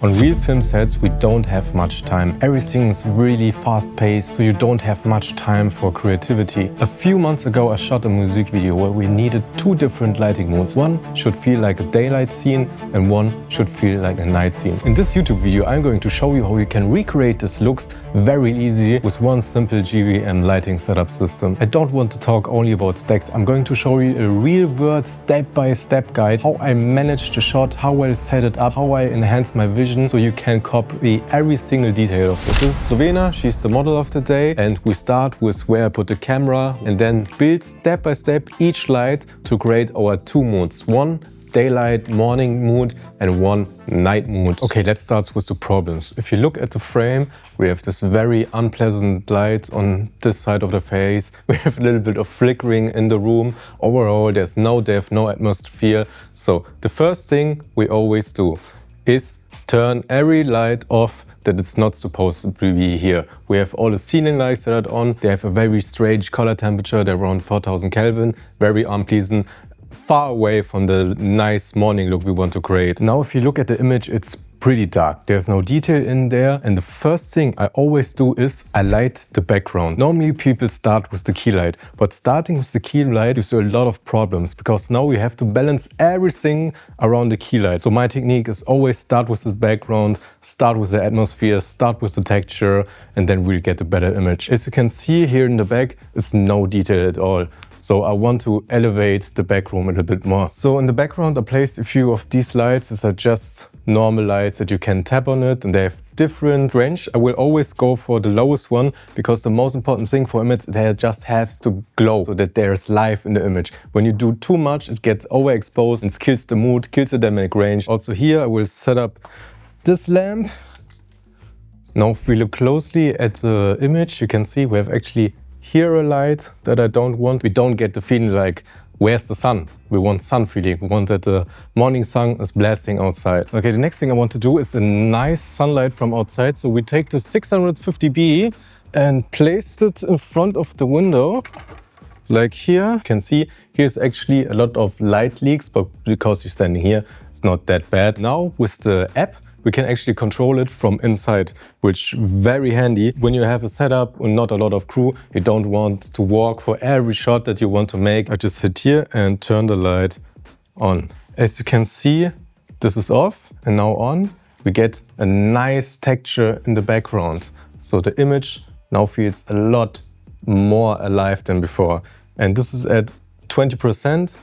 On real film sets, we don't have much time. Everything's really fast-paced, so you don't have much time for creativity. A few months ago, I shot a music video where we needed two different lighting modes. One should feel like a daylight scene and one should feel like a night scene. In this YouTube video, I'm going to show you how you can recreate these looks very easy with one simple GVM lighting setup system. I don't want to talk only about stacks. I'm going to show you a real-world step-by-step guide, how I managed the shot, how I set it up, how I enhance my vision, so you can copy every single detail of this. This is Slovena, she's the model of the day, and we start with where I put the camera and then build step by step each light to create our two modes. One daylight morning mood and one night mood. Okay, let's start with the problems. If you look at the frame, we have this very unpleasant light on this side of the face. We have a little bit of flickering in the room. Overall, there's no depth, no atmosphere. So the first thing we always do is turn every light off that it's not supposed to be here. We have all the ceiling lights that are on. They have a very strange color temperature. They're around 4000 Kelvin, very unpleasant, far away from the nice morning look we want to create. Now, if you look at the image, it's pretty dark. There's no detail in there. And the first thing I always do is I light the background. Normally people start with the key light, but starting with the key light gives you a lot of problems because now we have to balance everything around the key light. So my technique is always start with the background, start with the atmosphere, start with the texture, and then we'll get a better image. As you can see here in the back, it's no detail at all. So I want to elevate the back room a little bit more. So in the background, I placed a few of these lights. These are just normal lights that you can tap on it, and they have different range. I will always go for the lowest one because the most important thing for image, it just has to glow so that there's life in the image. When you do too much, it gets overexposed and kills the mood, kills the dynamic range. Also here, I will set up this lamp. Now if we look closely at the image, you can see we have actually here a light that I don't want. We don't get the feeling like, where's the sun? We want sun feeling. We want that the morning sun is blasting outside. Okay, the next thing I want to do is a nice sunlight from outside. So we take the 650B and place it in front of the window. Like here, you can see here's actually a lot of light leaks, but because you're standing here, it's not that bad. Now with the app, we can actually control it from inside, which is very handy. When you have a setup and not a lot of crew, you don't want to walk for every shot that you want to make. I just hit here and turn the light on. As you can see, this is off and now on. We get a nice texture in the background. So the image now feels a lot more alive than before. And this is at 20%.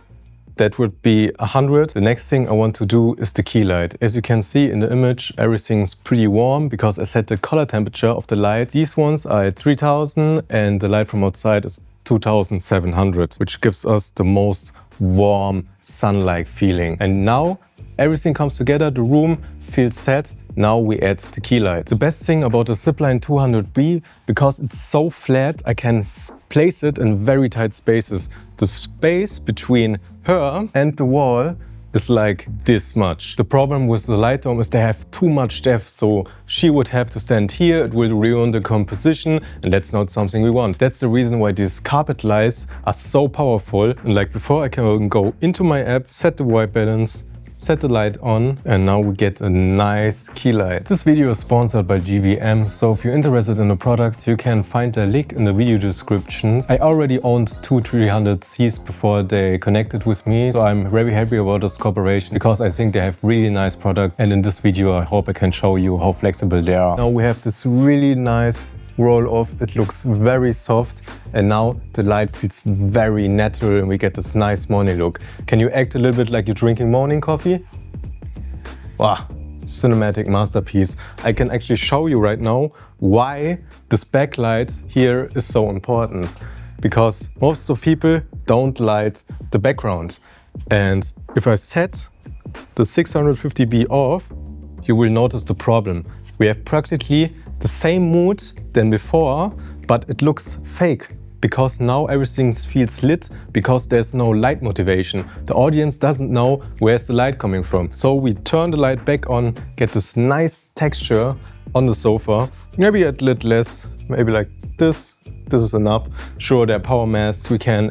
That would be 100. The next thing I want to do is the key light. As you can see in the image, everything's pretty warm because I set the color temperature of the light. These ones are at 3000 and the light from outside is 2700, which gives us the most warm sun-like feeling. And now everything comes together, the room feels set. Now we add the key light. The best thing about the ZipTile Z200B, because it's so flat, I can place it in very tight spaces. The space between her and the wall is like this much. The problem with the light dome is they have too much depth, so she would have to stand here, it will ruin the composition, and that's not something we want. That's the reason why these carpet lights are so powerful. And like before, I can go into my app, set the white balance, set the light on, and now we get a nice key light. This video is sponsored by GVM, so if you're interested in the products, you can find the link in the video description. I already owned two 300Cs before they connected with me, so I'm very happy about this cooperation because I think they have really nice products, and in this video I hope I can show you how flexible they are. Now we have this really nice roll off. It looks very soft, and now the light feels very natural and we get this nice morning look. Can you act a little bit like you're drinking morning coffee? Wow, cinematic masterpiece. I can actually show you right now why this backlight here is so important. Because most of people don't light the background. And if I set the 650B off, you will notice the problem. We have practically the same mood than before, but it looks fake because now everything feels lit because there's no light motivation. The audience doesn't know where's the light coming from. So we turn the light back on, get this nice texture on the sofa, maybe a little less, maybe like this, this is enough. Sure, there are power masks, we can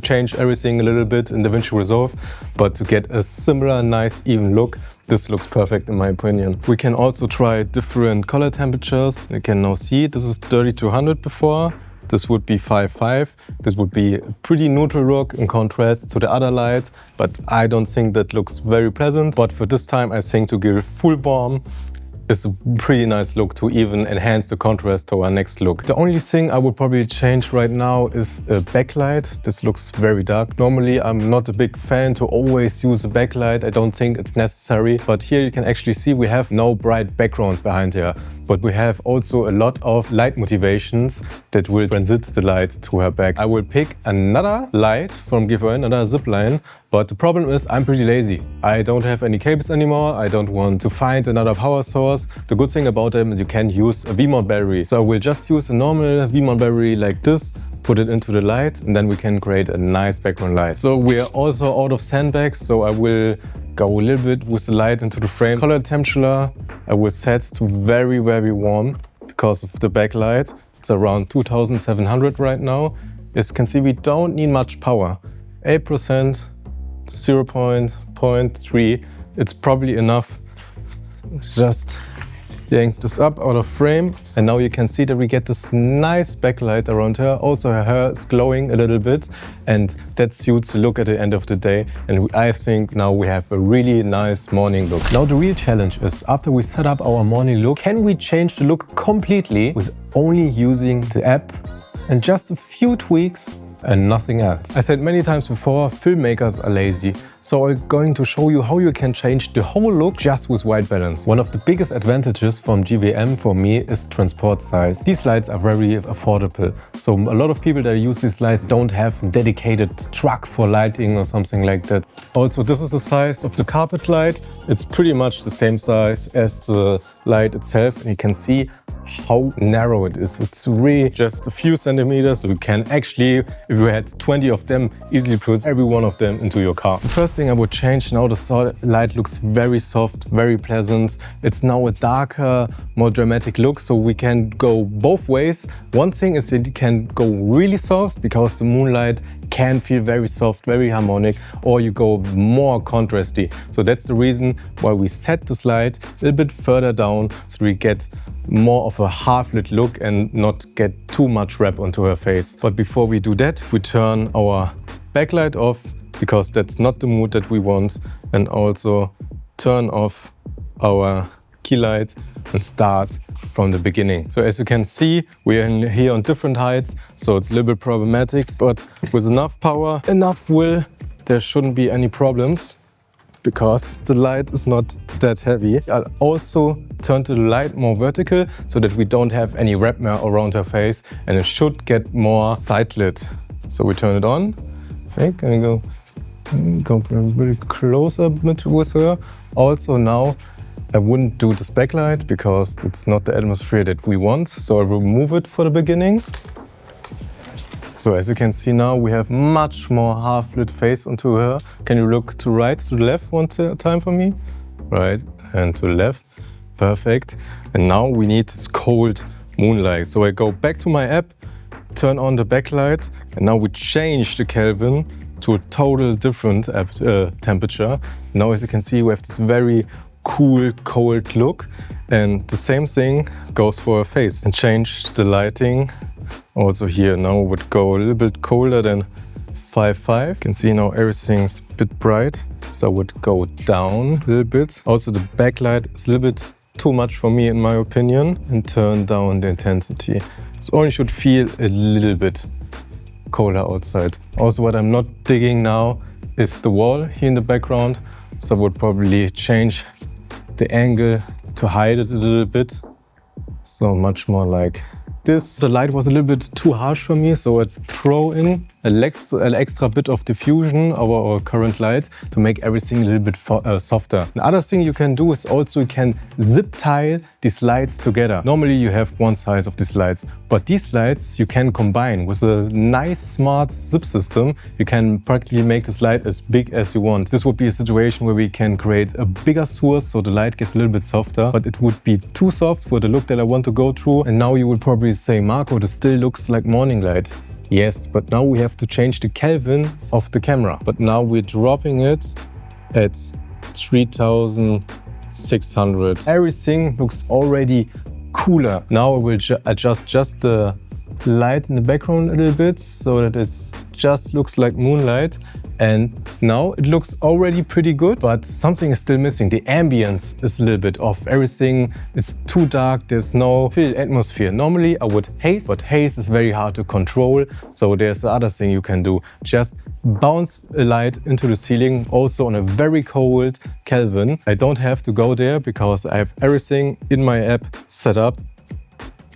change everything a little bit in DaVinci Resolve, but to get a similar, nice, even look, this looks perfect in my opinion. We can also try different color temperatures. You can now see this is 3200 before. This would be 5.5. This would be a pretty neutral look in contrast to the other lights, but I don't think that looks very pleasant. But for this time, I think to give full warm is a pretty nice look to even enhance the contrast to our next look. The only thing I would probably change right now is a backlight. This looks very dark. Normally, I'm not a big fan to always use a backlight. I don't think it's necessary. But here you can actually see we have no bright background behind here. But we have also a lot of light motivations that will transit the light to her back. I will pick another light from GVM, another zip line. But the problem is I'm pretty lazy. I don't have any cables anymore. I don't want to find another power source. The good thing about them is you can use a V-mount battery. So I will just use a normal V-mount battery like this, put it into the light, and then we can create a nice background light. So we are also out of sandbags, so I will go a little bit with the light into the frame. Color temperature I will set to very, very warm because of the backlight. It's around 2700 right now. As you can see, we don't need much power. 8%, 0.3. It's probably enough. Just yank this up out of frame, and now you can see that we get this nice backlight around her. Also her hair is glowing a little bit, and that suits the look at the end of the day. And I think now we have a really nice morning look. Now the real challenge is, after we set up our morning look, can we change the look completely with only using the app and just a few tweaks and nothing else? I said many times before, filmmakers are lazy. So I'm going to show you how you can change the whole look just with white balance. One of the biggest advantages from GVM for me is transport size. These lights are very affordable. So a lot of people that use these lights don't have a dedicated truck for lighting or something like that. Also, this is the size of the carpet light. It's pretty much the same size as the light itself. And you can see how narrow it is. It's really just a few centimeters. So you can actually, if you had 20 of them, easily put every one of them into your car. The first thing I would change, now the light looks very soft, very pleasant. It's now a darker, more dramatic look, so we can go both ways. One thing is that you can go really soft because the moonlight can feel very soft, very harmonic, or you go more contrasty. So that's the reason why we set this light a little bit further down, so we get more of a half-lit look and not get too much wrap onto her face. But before we do that, we turn our backlight off, because that's not the mood that we want, and also turn off our key light and start from the beginning. So as you can see, we are here on different heights, so it's a little bit problematic, but with enough power, enough will, there shouldn't be any problems, because the light is not that heavy. I'll also turn the light more vertical so that we don't have any wrap around her face, and it should get more side lit. So we turn it on, I think, and go really close up with her. Also now, I wouldn't do this backlight because it's not the atmosphere that we want. So I remove it for the beginning. So as you can see now, we have much more half-lit face onto her. Can you look to right, to the left one time for me? Right, and to the left. Perfect. And now we need this cold moonlight. So I go back to my app, turn on the backlight, and now we change the Kelvin to a total different temperature. Now as you can see, we have this very cool, cold look. And the same thing goes for her face. And change the lighting also here. Now it would go a little bit colder than 5.5. You can see now everything's a bit bright. So I would go down a little bit. Also the backlight is a little bit too much for me in my opinion. And turn down the intensity. So only should feel a little bit colder outside. Also what I'm not digging now is the wall here in the background. So I would probably change the angle to hide it a little bit. So much more like this. The light was a little bit too harsh for me, so I throw in an extra bit of diffusion over our current light to make everything a little bit softer. Another thing you can do is also you can zip tile these lights together. Normally you have one size of these lights, but these lights you can combine with a nice smart zip system. You can practically make this light as big as you want. This would be a situation where we can create a bigger source so the light gets a little bit softer, but it would be too soft for the look that I want to go through. And now you would probably say, Marco, this still looks like morning light. Yes, but now we have to change the Kelvin of the camera. But now we're dropping it at 3600. Everything looks already cooler. Now I will adjust just the light in the background a little bit so that it just looks like moonlight. And now it looks already pretty good, but something is still missing. The ambience is a little bit off. Everything is too dark. There's no fill atmosphere. Normally I would haze, but haze is very hard to control. So there's the other thing you can do. Just bounce a light into the ceiling, also on a very cold Kelvin. I don't have to go there because I have everything in my app set up.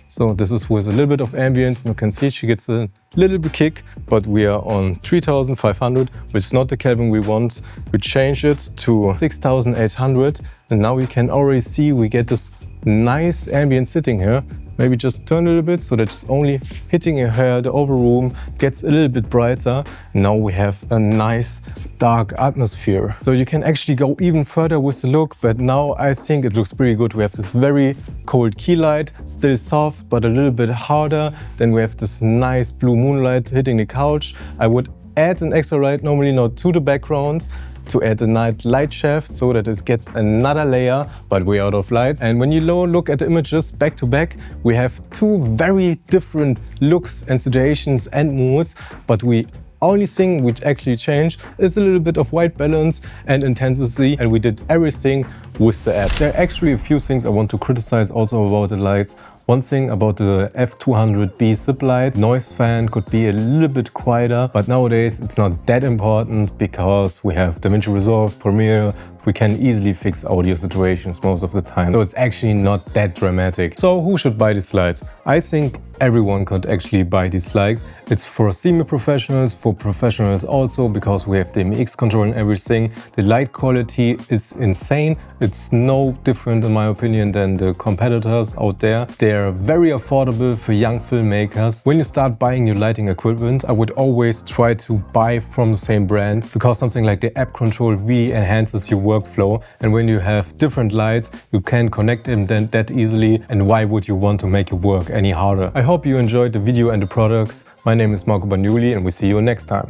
So this is with a little bit of ambience. You can see she gets a little bit kick, but we are on 3500, which is not the Kelvin we want. We change it to 6800, and now we can already see we get this nice ambient sitting here. Maybe just turn a little bit so that it's only hitting your hair. The overall room gets a little bit brighter. Now we have a nice dark atmosphere. So you can actually go even further with the look, but now I think it looks pretty good. We have this very cold key light, still soft, but a little bit harder. Then we have this nice blue moonlight hitting the couch. I would add an extra light, normally not to the background, to add a night light shaft so that it gets another layer, but we're out of lights. And when you look at the images back to back, we have two very different looks and situations and moods, but we only thing which actually changed is a little bit of white balance and intensity, and we did everything with the app. There are actually a few things I want to criticize also about the lights. One thing about the F200B zip lights, noise fan could be a little bit quieter, but nowadays it's not that important because we have DaVinci Resolve, Premiere. We can easily fix audio situations most of the time. So it's actually not that dramatic. So who should buy these lights? I think everyone could actually buy these lights. It's for semi-professionals, for professionals also, because we have the MX control and everything. The light quality is insane. It's no different in my opinion than the competitors out there. They're very affordable for young filmmakers. When you start buying your lighting equipment, I would always try to buy from the same brand, because something like the app control really enhances your workflow. And when you have different lights, you can connect them that easily. And why would you want to make your work any harder? I hope you enjoyed the video and the products. My name is Marco Bagnoli, and we see you next time.